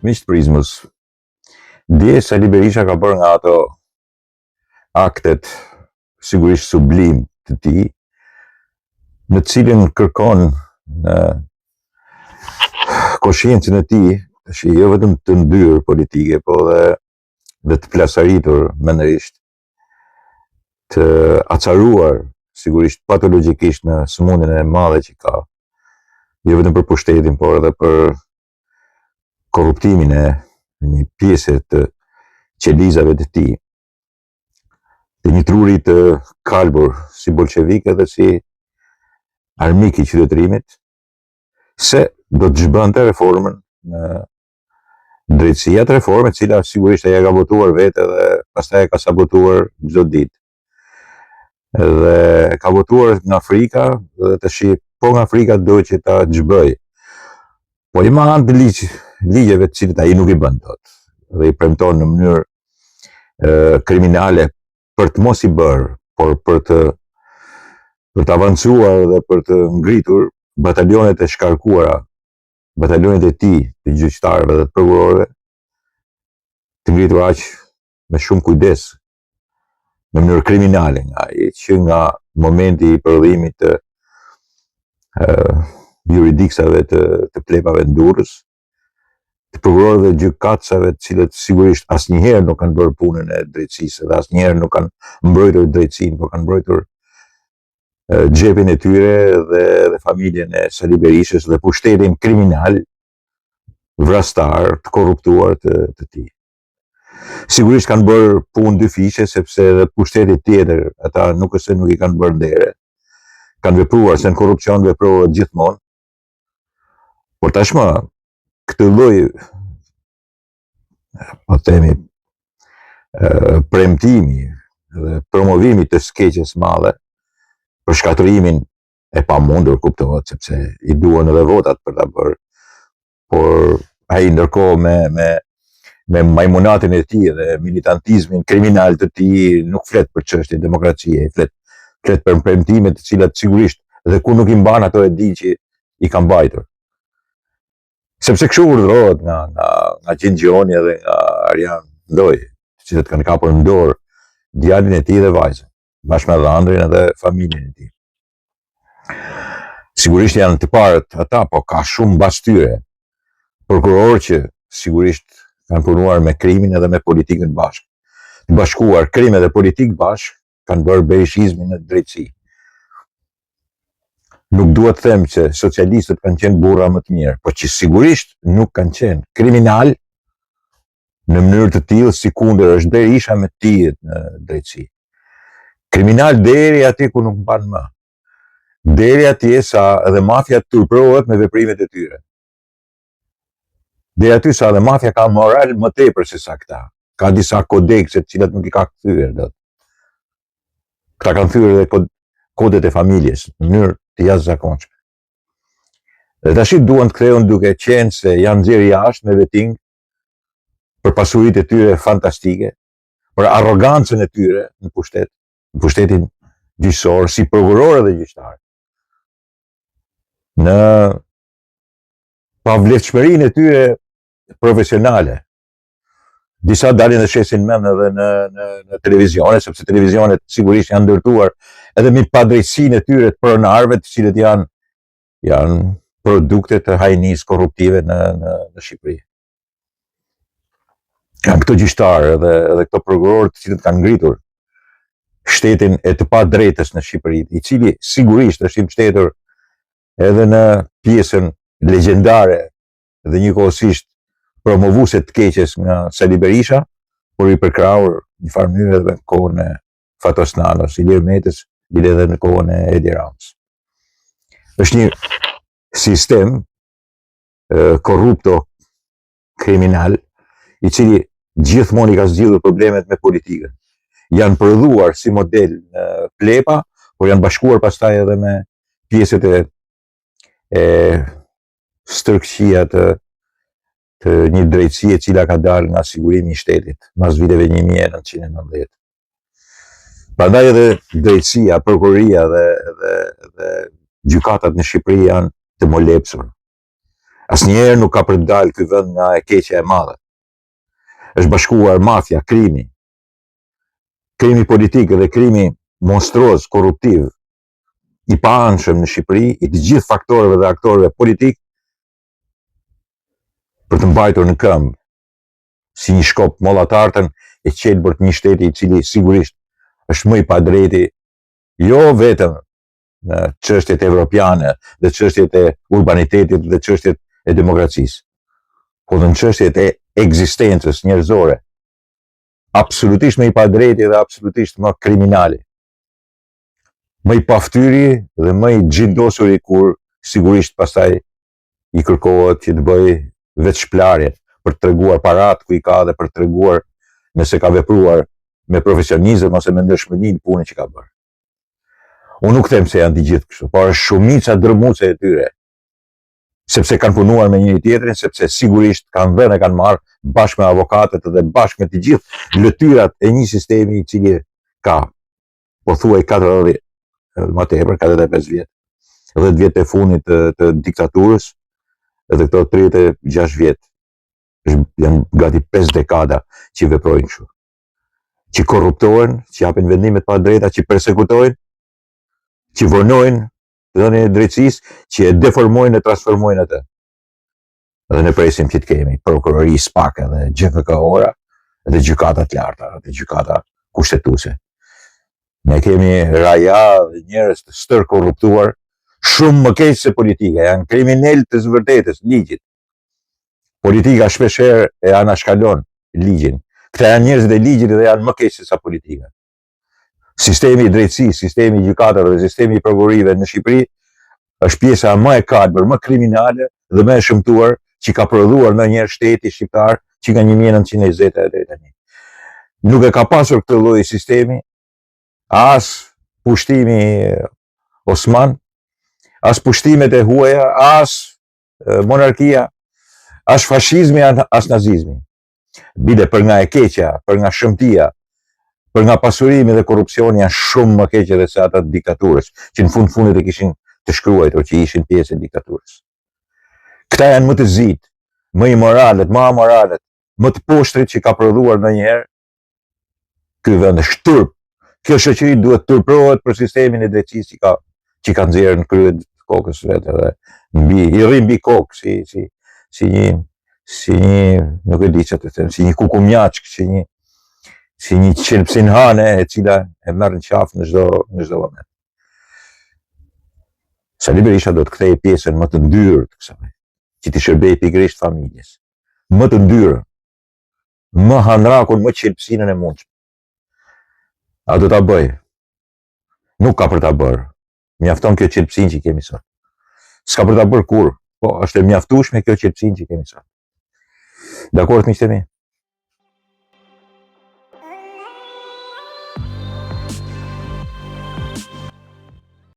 Miqtë Prizmës, dje Sali Berisha ka bërë nga ato aktet sigurisht sublim të tij, në cilin kërkon në koshiencën e tij, jo vetëm të ndyrë politike, po dhe të plasaritur mendërisht, të acaruar sigurisht patologjikisht në sëmundjen e madhe që ka, jo vetëm për pushtetin, por edhe për korruptimin e një pjese të qelizave të tij, të një truri të kalbur si bolshevik edhe si armik i qytetërimit, se do të zhbënte reformën në drejtësi, atë reformë e cila sigurisht ai ka votuar vetë dhe pastaj ka sabotuar çdo ditë. Dhe ka votuar nga Afrika dhe tash po nga Afrika do që ta zhbëj. Po i anë të ligjeve të cilët ai nuk i bën dot dhe i premton në mënyrë kriminale për të mos i bërë, por për të avancuar dhe për të ngritur batalionet e shkarkuara, batalionet e tij, të gjyqtarëve dhe të prokurorëve, të ngritur aq me shumë kujdes, në mënyrë kriminale që nga momenti i prodhimit të juridiksave të plepave në Durrës, të prokurorëve dhe gjykatësave, të cilët sigurisht asnjëherë nuk kanë bërë punën e drejtësisë dhe asnjëherë nuk kanë mbrojtur drejtësinë, por kanë mbrojtur xhepin e tyre dhe familjen e Sali Berishës dhe pushtetin kriminal, vrastar, të korruptuar të tij. Sigurisht kanë bërë punë dyfishe, sepse edhe pushtetit tjetër, ata nuk është se nuk i kanë bërë ndere, kanë vepruar, se në korrupcion veprohet gjithmonë, por tashmë këtë lloj, po themi, premtimi dhe promovimi të skeqes madhe për shkatrimin e pamundur, kuptohet, sepse i duan edhe votat për ta bërë, por ai ndërkohë me majmunatin e tij dhe militantizmin kriminal të tij nuk flet për çështje demokracie, flet për premtime të cilat sigurisht dhe ku nuk i mban ato e di që i ka mbajtur. Sepse kështu urdhërohet nga Xhinxhoni edhe nga Arjan Doj, të cilët kanë kapur në dorë djalin e tij dhe vajzën, bashkë me dhëndrin edhe familjen e tij. Sigurisht janë të parët ata, po ka shumë mbas tyre prokurorë që sigurisht kanë punuar me krimin edhe me politikën bashkë. Të bashkuar krim edhe politikë bashkë kanë bërë berishizmin në drejtësi. Nuk duhet të them që socialistët kanë qenë burra më të mirë, po që sigurisht nuk kanë qenë kriminal në mënyrë të tillë si kundër është Berisha me tijet në drejtësi. Kriminal deri aty ku nuk mban më. Deri atje sa edhe mafia turprohet me veprimet e tyre. Deri aty sa edhe mafia ka moral më tepër se sa këta. Ka disa kodekse të cilat nuk i ka kthyer dot. Këta kanë thyer edhe kodet e familjes në mënyrë të jashtëzakonshme. Dhe tash duan të kthehen duke qenë se janë nxjerrë jashtë me veting për pasuritë e tyre fantastike, për arrogancën e tyre në pushtetin gjyqësor, si prokurorë dhe gjyqtarë. Në pavlefshmërinë e tyre profesionale. Disa dalin dhe shesin mend edhe në televizione, sepse televizionet sigurisht janë ndërtuar edhe me padrejtësinë e tyre të pronarëve, të cilët janë produkte të hajnisë korruptive në Shqipëri. Kanë këto gjyqtarë edhe këto prokurorë të cilët kanë ngritur shtetin e të padrejtës në Shqipëri, i cili sigurisht është i mbështetur edhe në pjesën legjendare dhe njëkohësisht promovuese të keqes nga Sali Berisha, por i përkrahur në farë mënyrë edhe në kohën e Fatos Nanos, Ilir Metës, edhe në kohën e Edi Ramës. Është një sistem korrupto kriminal i cili gjithmonë i ka zgjidhur problemet me politikën. Janë prodhuar si model në plepa, por janë bashkuar pastaj edhe me pjesët e stërkëqia të një drejtësie e cila ka dalë nga sigurimi i shtetit mas viteve 1990. Prandaj edhe drejtësia, prokuroria dhe gjykatat në Shqipëri janë të molepsur. Asnjëherë nuk ka për të dalë ky vend nga e keqja e madhe. Është bashkuar mafia, krimi politik dhe krimi monstruoz, korruptiv, i paanshëm në Shqipëri, i të gjithë faktorëve dhe aktorëve politik për të mbajtur në këmbë si një shkop mollatartën e qelbër të një shteti i cili sigurisht është më i padrejti, jo vetëm në çështjet evropiane dhe çështjet e urbanitetit dhe çështjet e demokracisë, por në çështjet e ekzistencës njerëzore. Absolutisht më i padrejti dhe absolutisht më kriminali. Më i paftyri dhe më i xhindosuri kur sigurisht pastaj i kërkohet që të bëj vetë shplarje për të treguar parat ku i ka dhe për të treguar nëse ka vepruar me profesionizëm ose me ndershmëri në punën që ka bërë. Unë nuk them se janë të gjithë kështu, por është shumica dërmuese e tyre, sepse kanë punuar me njëri tjetrin, sepse sigurisht kanë dhënë e kanë marrë bashkë me avokatët dhe bashkë me të gjithë lëtyrat e një sistemi i cili ka pothuaj 40 më tepër 45 vjet. 10 vjet e fundit të diktaturës edhe këto 36 vjet. Janë gati 5 dekada që veprojnë kështu. Që korruptohen, që japin vendime të padrejta, që persekutojnë, që vonojnë dhënien e drejtësisë, që e deformojnë e transformojnë atë. Dhe ne presim që të kemi prokurori SPAK dhe GFK-ora dhe gjykata të larta, dhe gjykata kushtetuese. Ne kemi raja dhe njerëz të stër korruptuar, shumë më keq se politika, janë kriminal të vërtetës, ligjit. Politika shpeshherë e anashkalon ligjin. Këta janë njerëzit e ligjit dhe janë më keq se sa politika. Sistemi i drejtësisë, sistemi i gjykatave dhe sistemi i prokurorive në Shqipëri është pjesa më e kalbër, më kriminale dhe më e shëmtuar që ka prodhuar ndonjëherë shteti shqiptar që nga 1920 deri tani. Nuk e ka pasur këtë lloj sistemi as pushtimi Osman, as pushtimet e huaja, as monarkia, as fashizmi, as nazizmi. Bile për nga e keqja, për nga shëmtia, për nga pasurimi dhe korrupsioni janë shumë më keqe dhe se ata të diktaturës, që në fundit e kishin të shkruajtur që ishin pjesë e diktaturës. Këta janë më të zitë, më imoralet, më amoralet, më të poshtrit që ka prodhuar ndonjëherë ky vend është turp. Kjo shoqëri duhet turprohet për sistemin e drejtësisë që ka nxjerrë në krye të kokës vetë dhe i rri mbi kokë si një nuk e di çfarë të them, si një kukumjaçk, si një qelpsinhane e cila e merr në qafë në çdo moment. Sali Berisha do të kthejë pjesën më të ndyrë të kësaj, që t'i shërbejë pikërisht familjes. Më të ndyrë, më handrakun, më qelpsinën e mundshme. A do ta bëj? Nuk ka për ta bërë. Mjafton kjo qelpsinë që kemi sot. S'ka për ta bërë kur, po është e mjaftueshme kjo qelpsinë që kemi sot. Dakord miqtë mi?